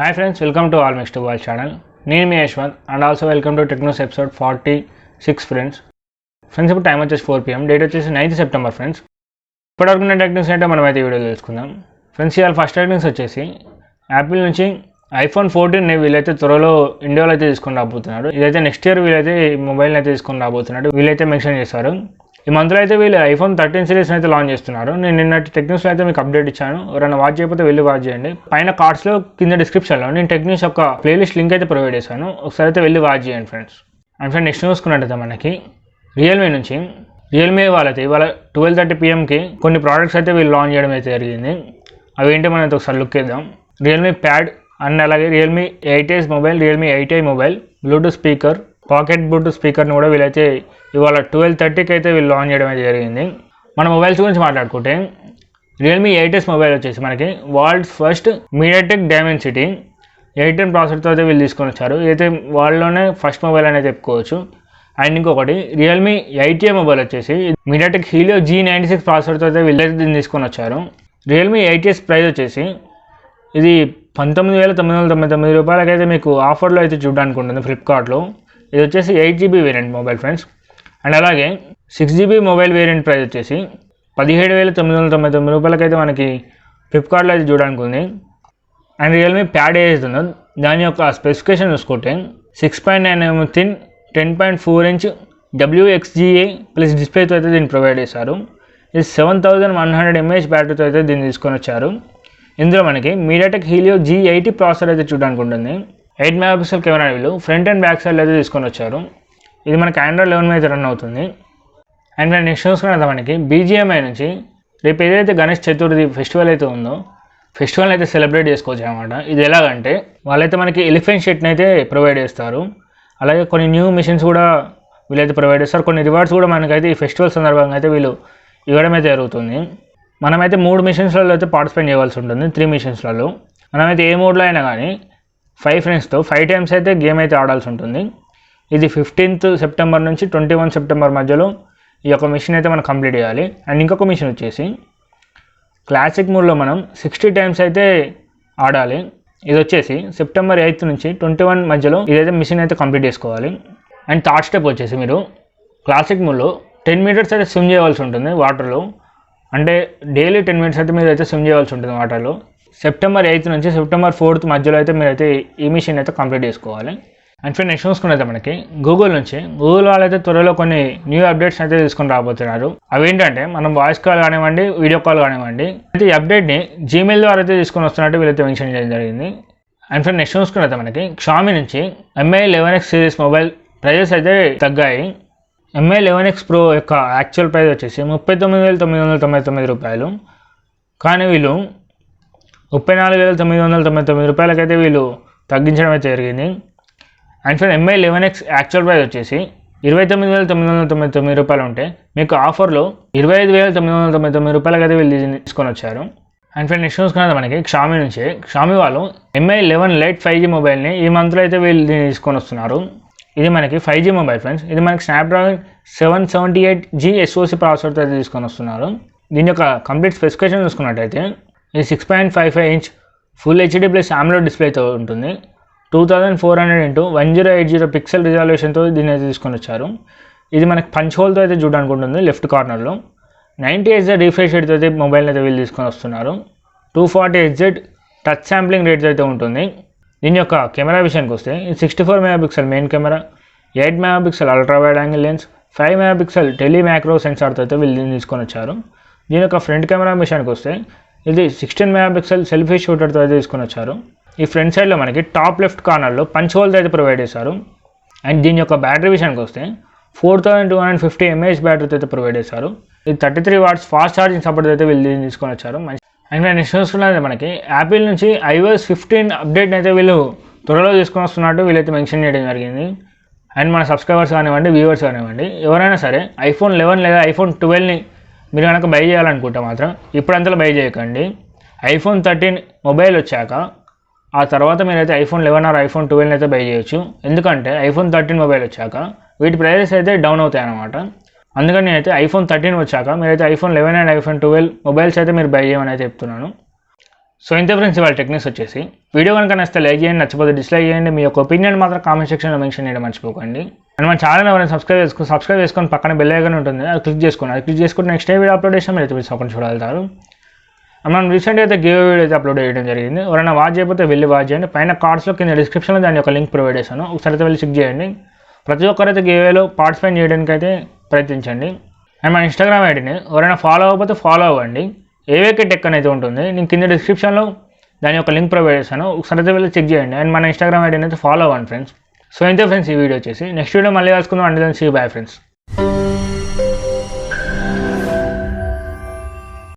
Hi friends, welcome to All Mixed World channel. నేను మీ Yashwant and also welcome to Technews episode 46 friends. Friends ఇప్పుడు time వచ్చేసి 4 PM, date వచ్చేసి 9th September friends. ఇప్పటివరకు ఉన్న techniques ఏంటో మనం అయితే వీడియో తెలుసుకుందాం. ఫ్రెండ్స్ ఇవాళ ఫస్ట్ టెక్నిక్స్ వచ్చేసి యాపిల్ నుంచి iphone14 వీళ్ళైతే త్వరలో ఇండియాలో అయితే తీసుకొని రాబోతున్నారు. ఇదైతే నెక్స్ట్ ఇయర్ వీళ్ళైతే మొబైల్ని అయితే తీసుకొని రాబోతున్నారు వీళ్ళైతే మెన్షన్ చేశారు. ఈ మంత్లో అయితే వీళ్ళు iphone13 సిరీస్ని అయితే లాంచ్ చేస్తున్నారు. నేను నిన్నటి టెక్నిక్స్లో అయితే మీకు అప్డేట్ ఇచ్చాను. ఎవరైనా వాచ్ చేయకపోతే వెళ్ళి వాచ్ చేయండి. పైన కార్డ్స్లో కింద డిస్క్రిప్షన్లో నేను టెక్నిక్స్ యొక్క ప్లేలిస్ట్ లింక్ అయితే ప్రొవైడ్ చేశాను. ఒకసారి అయితే వెళ్ళి వాచ్ చేయండి ఫ్రెండ్స్. అండ్ ఫ్రెండ్ నెక్స్ట్ చూసుకున్నట్టయితే మనకి రియల్మీ నుంచి రియల్మీ వాళ్ళైతే ఇవాళ 12:30 PMకి కొన్ని ప్రోడక్ట్స్ అయితే వీళ్ళు లాంచ్ చేయడం అయితే జరిగింది. అవి ఏంటో మనం ఒకసారి లుక్ చేద్దాం. రియల్మీ ప్యాడ్ అండ్ అలాగే Realme 8S mobile, Realme 8i mobile, Bluetooth speaker, pocket Bluetooth స్పీకర్ని కూడా వీళ్ళైతే ఇవాళ 12:30కి అయితే వీళ్ళు లాంచ్ చేయడం అయితే జరిగింది. మన మొబైల్స్ గురించి మాట్లాడుకుంటే రియల్మీ 8S మొబైల్ వచ్చేసి మనకి వరల్డ్స్ ఫస్ట్ మీడియాటెక్ డైమెన్సిటీ 810 ప్రాసెసర్తో అయితే వీళ్ళు తీసుకొని వచ్చారు. ఇదైతే వాళ్ళలోనే ఫస్ట్ మొబైల్ అనేది చెప్పుకోవచ్చు. అండ్ ఇంకొకటి రియల్మీ 8i మొబైల్ వచ్చేసి మీడియాటెక్ హీలియో G96 ప్రాసెసర్తో అయితే వీళ్ళైతే దీన్ని తీసుకొని వచ్చారు. రియల్మీ 8S ప్రైస్ వచ్చేసి ఇది 19,999 రూపాయలకైతే మీకు ఆఫర్లో అయితే చూడడానికి ఉంటుంది ఫ్లిప్కార్ట్లో. ఇది వచ్చేసి 8GB variant mobile friends. And అలాగే 6GB మొబైల్ వేరియంట్ ప్రైస్ వచ్చేసి 17,999 రూపాయలకైతే మనకి ఫ్లిప్కార్ట్లో అయితే చూడడానికి ఉంది. అండ్ రియల్మీ ప్యాడ్ ఏదైతే ఉందో దాని యొక్క స్పెసిఫికేషన్ చూసుకుంటే 6.9mm thin 10.4 inch WXGA plus డిస్ప్లేతో అయితే దీన్ని ప్రొవైడ్ చేశారు. ఇది 7100 mAh బ్యాటరీతో అయితే దీన్ని తీసుకొని వచ్చారు. ఇందులో మనకి మీడియాటెక్ హీలియో G80 ప్రాసెసర్ అయితే చూడడానికి ఉంటుంది. 8 MP కెమెరా వీళ్ళు ఫ్రంట్ అండ్ బ్యాక్ సైడ్ అయితే తీసుకొని వచ్చారు. ఇది మనకి Android 11 అయితే రన్ అవుతుంది. అండ్ నేను నెక్స్ట్ చూసుకున్నది మనకి BGMI నుంచి రేపు ఏదైతే గణేష్ చతుర్థి ఫెస్టివల్ అయితే ఉందో ఫెస్టివల్ అయితే సెలబ్రేట్ చేసుకోవచ్చు అనమాట. ఇది ఎలాగంటే వాళ్ళైతే మనకి ఎలిఫెంట్ షీట్ని అయితే ప్రొవైడ్ చేస్తారు. అలాగే కొన్ని న్యూ మిషన్స్ కూడా వీళ్ళైతే ప్రొవైడ్ చేస్తారు. కొన్ని రివార్డ్స్ కూడా మనకైతే ఈ ఫెస్టివల్ సందర్భంగా అయితే వీళ్ళు ఇవ్వడం అయితే జరుగుతుంది. మనమైతే 3 మిషన్స్లలో అయితే పార్టిసిపేట్ చేయవలసి ఉంటుంది. 3 మిషన్స్లలో మనమైతే ఏ మోడ్లో అయినా కానీ 5 ఫ్రెండ్స్తో 5 times అయితే గేమ్ అయితే ఆడాల్సి ఉంటుంది. ఇది 15th September నుంచి 21 September మధ్యలో ఈ యొక్క మిషన్ అయితే మనం కంప్లీట్ చేయాలి. అండ్ ఇంకొక మిషన్ వచ్చేసి క్లాసిక్ మోడ్లో మనం 60 times అయితే ఆడాలి. ఇది వచ్చేసి September 8th నుంచి 21 మధ్యలో ఇదైతే మిషన్ అయితే కంప్లీట్ చేసుకోవాలి. అండ్ థర్డ్ స్టెప్ వచ్చేసి మీరు క్లాసిక్ మోడ్లో 10 minutes అయితే స్విమ్ చేయవలసి ఉంటుంది వాటర్లో. అంటే డైలీ 10 minutes అయితే మీరు అయితే స్విమ్ చేయవలసి ఉంటుంది వాటర్లో. September 8th నుంచి September 4th మధ్యలో అయితే మీరైతే ఈ మిషన్ అయితే కంప్లీట్ చేసుకోవాలి. అండ్ ఫ్రెండ్ నెక్స్ట్ చూసుకున్నైతే మనకి గూగుల్ వాళ్ళైతే త్వరలో కొన్ని న్యూ అప్డేట్స్ అయితే తీసుకొని రాబోతున్నారు. అవి ఏంటంటే మనం వాయిస్ కాల్ కానివ్వండి, వీడియో కాల్ కానివ్వండి, అయితే ఈ అప్డేట్ని Gmail ద్వారా అయితే తీసుకొని వస్తున్నట్టు వీళ్ళైతే మెన్షన్ చేయడం జరిగింది. అండ్ ఫ్రెండ్ నెక్స్ట్ చూసుకున్నైతే మనకి Xiaomi నుంచి Mi 11X series mobile prices అయితే తగ్గాయి. Mi 11X Pro యొక్క యాక్చువల్ ప్రైస్ వచ్చేసి 39,999 రూపాయలు. కానీ వీళ్ళు 34,999 రూపాయలకైతే వీళ్ళు తగ్గించడం అయితే జరిగింది. And friend Mi 11X actual price వచ్చేసి 29,999 రూపాయలు ఉంటే మీకు ఆఫర్లో 25,999 రూపాయలకైతే వీళ్ళు తీసుకొని వచ్చారు. అండ్ ఫ్రెండ్ నెక్స్ట్ చూసుకున్నది మనకి Xiaomi నుంచి వాళ్ళు Mi 11 Lite 5G మొబైల్ని ఈ మంత్లో అయితే వీళ్ళు తీసుకొని వస్తున్నారు. ఇది మనకి 5G మొబైల్ ఫ్రెండ్స్. ఇది మనకి Snapdragon 778G SoC ప్రాసెసర్తో అయితే తీసుకొని వస్తున్నారు. దీని యొక్క కంప్లీట్ స్పెసిఫికేషన్ చూసుకున్నట్టయితే ఇది 6.55 inch full HD plus AMOLED డిస్ప్లేతో ఉంటుంది. 2400x1080 పిక్సెల్ రిజల్యూషన్తో దీన్ని అయితే తీసుకొని వచ్చారు. ఇది మనకి పంచ్ హోల్తో అయితే చూడడానికి ఉంటుంది లెఫ్ట్ కార్నర్లో. 90Hz రిఫ్రెష్ రేట్తో అయితే మొబైల్ని అయితే వీళ్ళు తీసుకొని వస్తున్నారు. 240Hz టచ్ శాంప్లింగ్ రేట్తో అయితే ఉంటుంది. దీని యొక్క కెమెరా విషయానికి వస్తే ఇది 64 MP main camera, 8 MP ultra wide angle lens, 5 MP tele macro సెన్సార్తో అయితే వీళ్ళు దీన్ని తీసుకొని వచ్చారు. దీని యొక్క ఫ్రంట్ కెమెరా విషయానికి వస్తే ఇది 16 MP సెల్ఫీ షూటర్తో అయితే తీసుకొని వచ్చారు. ఈ ఫ్రంట్ సైడ్లో మనకి టాప్ లెఫ్ట్ కార్నర్లో పంచ్ హోల్తో అయితే ప్రొవైడ్ చేశారు. అండ్ దీని యొక్క బ్యాటరీ విషయానికి వస్తే 4250 mAh బ్యాటరీతో అయితే ప్రొవైడ్ చేశారు. ఇది 33 watts ఫాస్ట్ ఛార్జింగ్ సపోర్ట్ అయితే వీళ్ళు దీన్ని తీసుకొని వచ్చారు. అండ్ నేను నెక్స్ట్ చూసుకున్నది మనకి యాపిల్ నుంచి ios15 అప్డేట్ని అయితే వీళ్ళు త్వరలో తీసుకొని వస్తున్నట్టు వీళ్ళైతే మెన్షన్ చేయడం జరిగింది. అండ్ మన సబ్స్క్రైబర్స్ కానివ్వండి, వ్యూవర్స్ కానివ్వండి, ఎవరైనా సరే iPhone 11 లేదా iPhone 12ని మీరు కనుక బై చేయాలనుకుంటే మాత్రం ఇప్పుడంతలో బై చేయకండి. iPhone 13 మొబైల్ వచ్చాక ఆ తర్వాత మీరైతే iPhone 11 ఆర్ iPhone 12 అయితే బై చేయొచ్చు. ఎందుకంటే iPhone 13 మొబైల్ వచ్చాక వీటి ప్రైజెస్ అయితే డౌన్ అవుతాయి అన్నమాట. అందుకని నేనైతే iPhone 13 వచ్చాక మీరైతే iPhone 11 అండ్ iPhone 12 మొబైల్స్ అయితే మీరు బై చేయమని అయితే చెప్తున్నాను. సో ఇంతే ఫ్రెండ్స్, ఇవాళ టెక్నిక్స్ వచ్చేసి వీడియో కనుక నచ్చితే లైక్ చేయండి, నచ్చకపోతే డిస్లైక్ చేయండి. మీ యొక్క ఒపీనియన్ మాత్రం కామెంట్ సెక్షన్లో మెన్షన్ చేయడం మర్చిపోకండి. అండ్ మన ఛానల్ ఎవరైనా సబ్స్క్రైబ్ చేసుకొని పక్కన బెల్ ఐకాన్ ఉంటుంది, అది క్లిక్ చేసుకుని నెక్స్ట్ వీడియో అప్లోడ్ చేస్తాం. మీరు అయితే అప్పుడు చూడగలుగుతారు. మనం రీసెంట్గా అయితే గివ్ వీడియో అయితే అప్లోడ్ చేయడం జరిగింది. ఎవరైనా వాచ్ చేయకపోతే వెళ్ళి వాచ్ చేయండి. పైన కార్డ్స్లో కింద డిస్క్రిప్షన్లో దాని యొక్క లింక్ ప్రొవైడ్ చేశాను, ఒకసారి అయితే వెళ్ళి చెక్ చేయండి. ప్రతి ఒక్కరైతే గివ్ వేలో పార్టిసిపేట్ చేయడానికి అయితే ప్రయత్నించండి. అండ్ మన ఇన్స్టాగ్రామ్ ఐడిని ఎవరైనా ఫాలో అవ్వకపోతే ఫాలో అవ్వండి. ఏవేకే టెక్ అనేది ఉంటుంది, నేను కింద డిస్క్రిప్షన్లో దాని యొక్క లింక్ ప్రొవైడ్ చేశాను, ఒకసారి అయితే వెళ్ళి చెక్ చేయండి. అండ్ మన ఇన్స్టాగ్రామ్ ఐడిని అయితే ఫాలో అవ్వండి ఫ్రెండ్స్. సో ఇంతే ఫ్రెండ్స్, ఈ వీడియో వచ్చేసి నెక్స్ట్ వీడియో మళ్ళీ కలుసుకుందాం. And then see you bye friends.